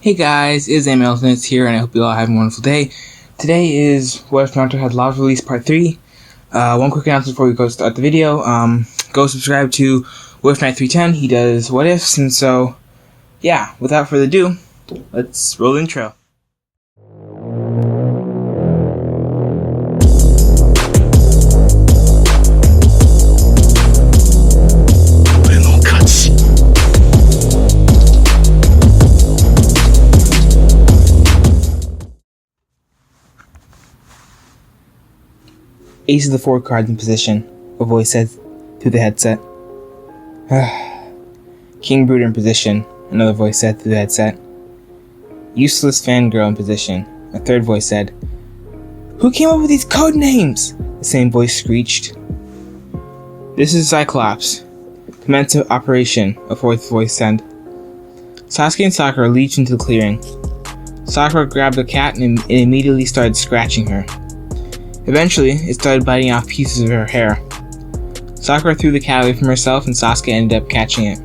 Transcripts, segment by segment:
Hey guys, it's Elephants here, and I hope you all have a wonderful day. Today is What If Naruto Had Lava Release Part 3. One quick announcement before we go start the video. Go subscribe to What If Night 310. He does what ifs, and so, yeah, without further ado, let's roll the intro. Ace of the four cards in position, a voice said through the headset. King Brooder in position, another voice said through the headset. Useless fangirl in position, a third voice said. Who came up with these code names? The same voice screeched. This is Cyclops. Commence operation, a fourth voice said. Sasuke and Sakura leaped into the clearing. Sakura grabbed the cat and immediately started scratching her. Eventually, it started biting off pieces of her hair. Sakura threw the cat away from herself and Sasuke ended up catching it.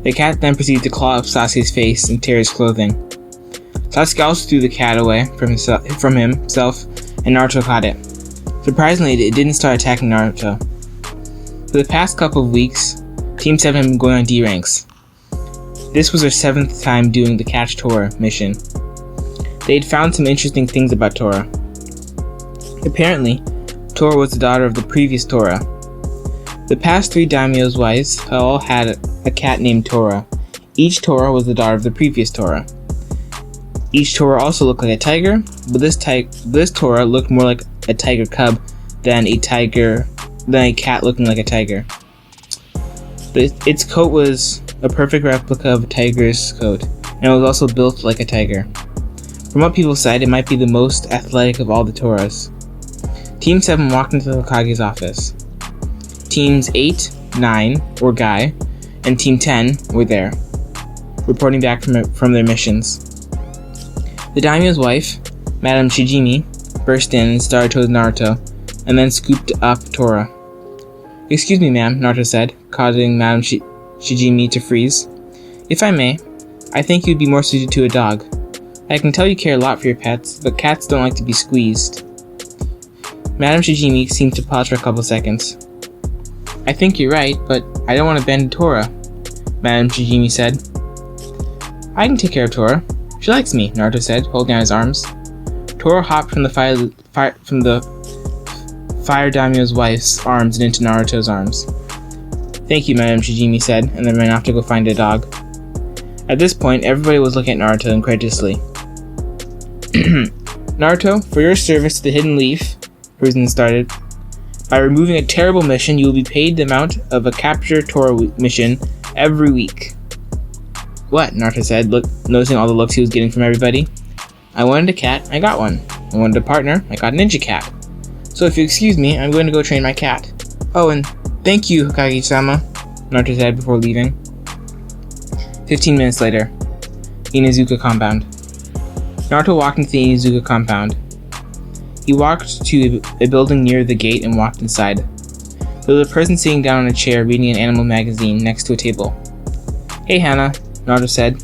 The cat then proceeded to claw up Sasuke's face and tear his clothing. Sasuke also threw the cat away from himself and Naruto caught it. Surprisingly, it didn't start attacking Naruto. For the past couple of weeks, Team 7 had been going on D ranks. This was their 7th time doing the Catch Tora mission. They had found some interesting things about Tora. Apparently, Tora was the daughter of the previous Tora. The past 3 daimyo's wives all had a cat named Tora. Each Tora was the daughter of the previous Tora. Each Tora also looked like a tiger, but this Tora looked more like a tiger cub than a cat looking like a tiger. But its coat was a perfect replica of a tiger's coat, and it was also built like a tiger. From what people said, it might be the most athletic of all the Toras. Team 7 walked into the Hokage's office. Teams 8, 9 were Guy, and Team 10 were there, reporting back from their missions. The daimyo's wife, Madame Shijimi, burst in and started towards Naruto, and then scooped up Tora. Excuse me, ma'am, Naruto said, causing Madame Shijimi to freeze. If I may, I think you'd be more suited to a dog. I can tell you care a lot for your pets, but cats don't like to be squeezed. Madame Shijimi seemed to pause for a couple seconds. I think you're right, but I don't want to bend Tora, Madame Shijimi said. I can take care of Tora. She likes me, Naruto said, holding out his arms. Tora hopped from the fire daimyo's wife's arms and into Naruto's arms. Thank you, Madame Shijimi said, and then ran off to go find a dog. At this point, everybody was looking at Naruto incredulously. Naruto, for your service to the Hidden Leaf, Prison started. By removing a terrible mission, you will be paid the amount of a Capture Tora mission every week. What? Naruto said, noticing all the looks he was getting from everybody. I wanted a cat, I got one. I wanted a partner, I got a ninja cat. So if you excuse me, I'm going to go train my cat. Oh, and thank you, Hokage-sama, Naruto said before leaving. 15 minutes later, Inuzuka compound. Naruto walked into the Inuzuka compound. He walked to a building near the gate and walked inside. There was a person sitting down on a chair reading an animal magazine next to a table. Hey Hannah, Naruto said.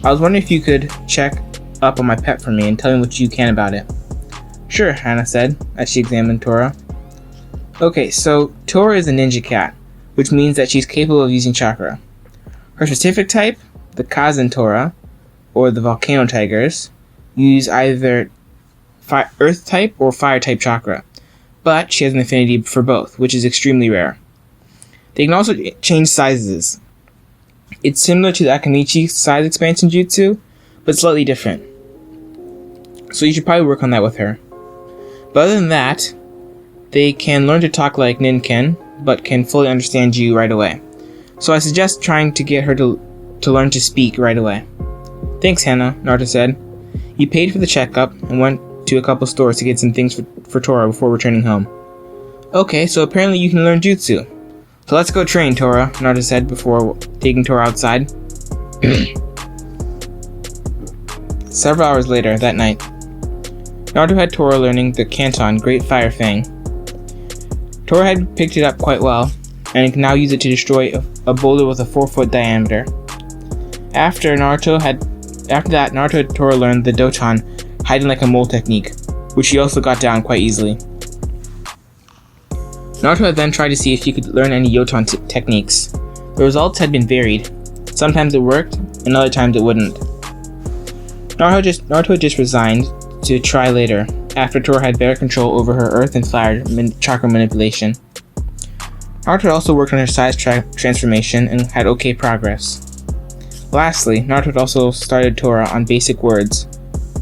I was wondering if you could check up on my pet for me and tell me what you can about it. Sure, Hannah said, as she examined Tora. Okay, so Tora is a ninja cat, which means that she's capable of using chakra. Her specific type, the Kazan Tora, or the Volcano Tigers, use either Earth type or Fire type chakra, but she has an affinity for both, which is extremely rare. They can also change sizes. It's similar to the Akamichi size expansion jutsu, but slightly different. So you should probably work on that with her. But other than that, they can learn to talk like Ninken, but can fully understand you right away. So I suggest trying to get her to learn to speak right away. Thanks, Hannah, Naruto said. He paid for the checkup and went to a couple stores to get some things for Tora before returning home. Okay, so apparently you can learn jutsu. So let's go train, Tora, Naruto said before taking Tora outside. Several hours later, that night, Naruto had Tora learning the Kanton Great Fire Fang. Tora had picked it up quite well, and can now use it to destroy a boulder with a 4-foot diameter. After Naruto had After that, Naruto and Tora learned the Dochan hiding like a mole technique, which he also got down quite easily. Naruto then tried to see if he could learn any Yotan techniques. The results had been varied. Sometimes it worked, and other times it wouldn't. Naruto just resigned to try later, after Tora had better control over her earth and fire chakra manipulation. Naruto also worked on her size transformation and had okay progress. Lastly, Naruto also started Tora on basic words,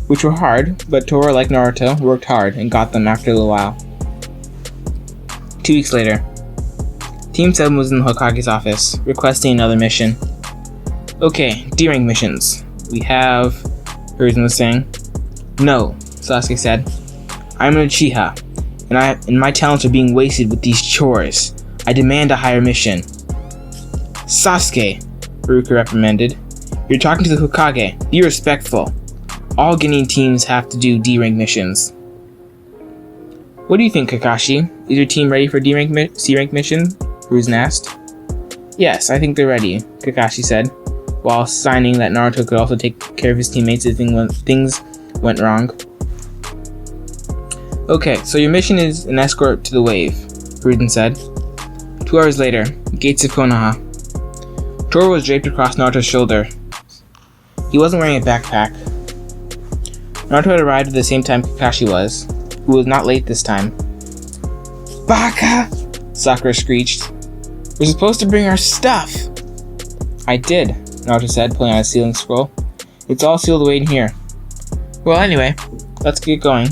which were hard, but Tora, like Naruto, worked hard and got them after a little while. 2 weeks later, Team 7 was in the Hokage's office, requesting another mission. Okay, D-rank missions. We have... Hiruzen was saying. No, Sasuke said. I'm an Uchiha, and my talents are being wasted with these chores. I demand a higher mission. Sasuke, Haruka reprimanded. You're talking to the Hokage. Be respectful. All Genin teams have to do D-rank missions. What do you think, Kakashi? Is your team ready for C-rank mission? Hiruzen asked. Yes, I think they're ready, Kakashi said, while signing that Naruto could also take care of his teammates if things went wrong. Okay, so your mission is an escort to the wave, Hiruzen said. 2 hours later, gates of Konoha. Tora was draped across Naruto's shoulder. He wasn't wearing a backpack. Naruto had arrived at the same time Kakashi was, who was not late this time. Baka! Sakura screeched. We're supposed to bring our stuff! I did, Naruto said, pulling out a sealing scroll. It's all sealed away in here. Well, anyway, let's get going.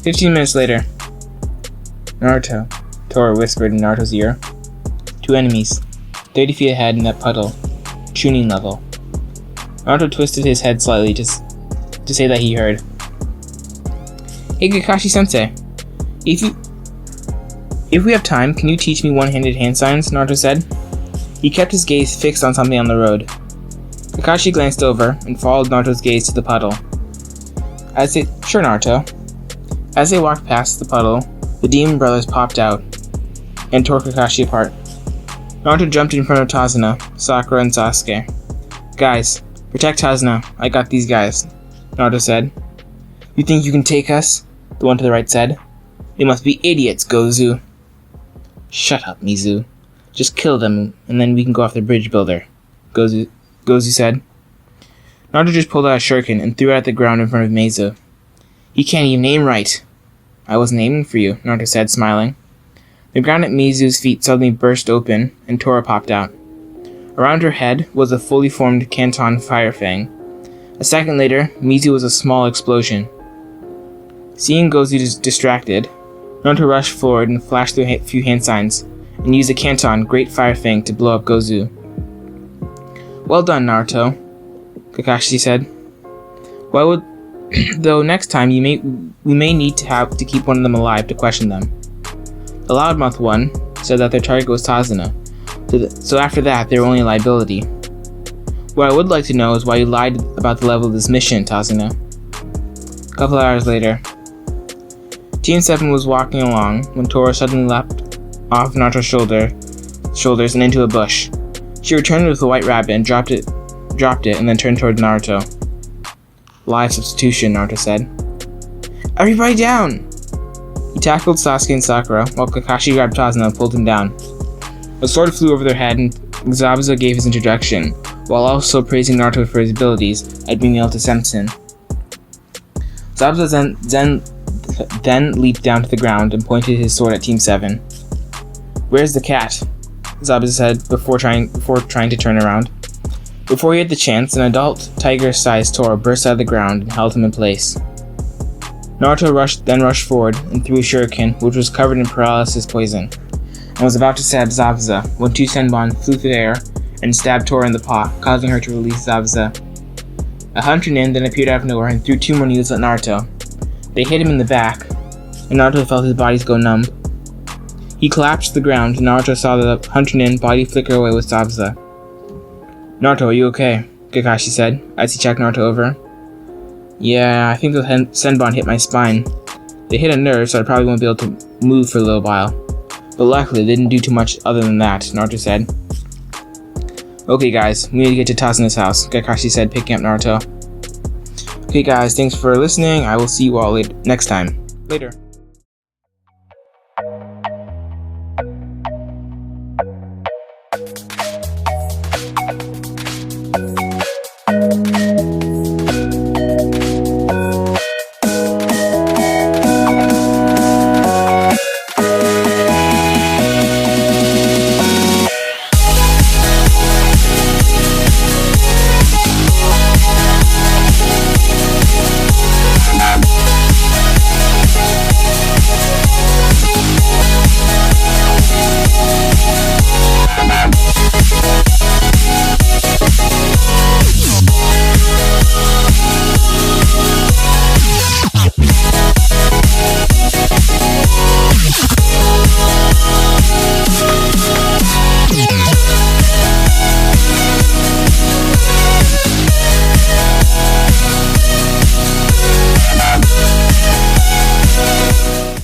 15 minutes later. Naruto, Tora whispered in Naruto's ear. 2 enemies, 30 feet ahead in that puddle. Tuning level. Naruto twisted his head slightly to say that he heard. Hey Kakashi-sensei, if we have time, can you teach me one-handed hand signs? Naruto said. He kept his gaze fixed on something on the road. Kakashi glanced over and followed Naruto's gaze to the puddle. Sure, Naruto. As they walked past the puddle, the demon brothers popped out and tore Kakashi apart. Naruto jumped in front of Tazuna, Sakura, and Sasuke. Guys, protect Tazuna. I got these guys, Naruto said. You think you can take us? The one to the right said. They must be idiots, Gozu. Shut up, Mizu. Just kill them, and then we can go off the bridge builder, Gozu said. Naruto just pulled out a shuriken and threw it at the ground in front of Meizu. He can't even aim right. I wasn't aiming for you, Naruto said, smiling. The ground at Mizu's feet suddenly burst open, and Tora popped out. Around her head was a fully formed Kanton fire fang. A second later, Mizu was a small explosion. Seeing Gozu distracted, Naruto rushed forward and flashed through a few hand signs, and used a Kanton Great Fire Fang to blow up Gozu. Well done, Naruto, Kakashi said. Though next time we may need to keep one of them alive to question them. The loudmouth one said that their target was Tazuna, so after that they were only a liability. What I would like to know is why you lied about the level of this mission, Tazuna. A couple of hours later, Team 7 was walking along when Tora suddenly leapt off Naruto's shoulders and into a bush. She returned with a white rabbit and dropped it and then turned toward Naruto. Live substitution, Naruto said. Everybody down! He tackled Sasuke and Sakura, while Kakashi grabbed Tazuna and pulled him down. A sword flew over their head, and Zabuza gave his introduction, while also praising Naruto for his abilities at being able to sensen. Zabuza then leaped down to the ground and pointed his sword at Team 7. Where's the cat? Zabuza said before trying to turn around. Before he had the chance, an adult tiger-sized Tora burst out of the ground and held him in place. Naruto rushed forward and threw a shuriken, which was covered in paralysis poison, and was about to stab Zabuza when 2 Senbon flew through the air and stabbed Tora in the paw, causing her to release Zabuza. A hunter nin then appeared out of nowhere and threw 2 more needles at Naruto. They hit him in the back, and Naruto felt his body go numb. He collapsed to the ground, and Naruto saw the hunter nin body flicker away with Zabuza. Naruto, are you okay? Kakashi said, as he checked Naruto over. Yeah, I think the Senbon hit my spine. They hit a nerve, so I probably won't be able to move for a little while. But luckily, they didn't do too much other than that, Naruto said. Okay guys, we need to get to Tazuna's house, Kakashi said, picking up Naruto. Okay guys, thanks for listening. I will see you all next time. Later.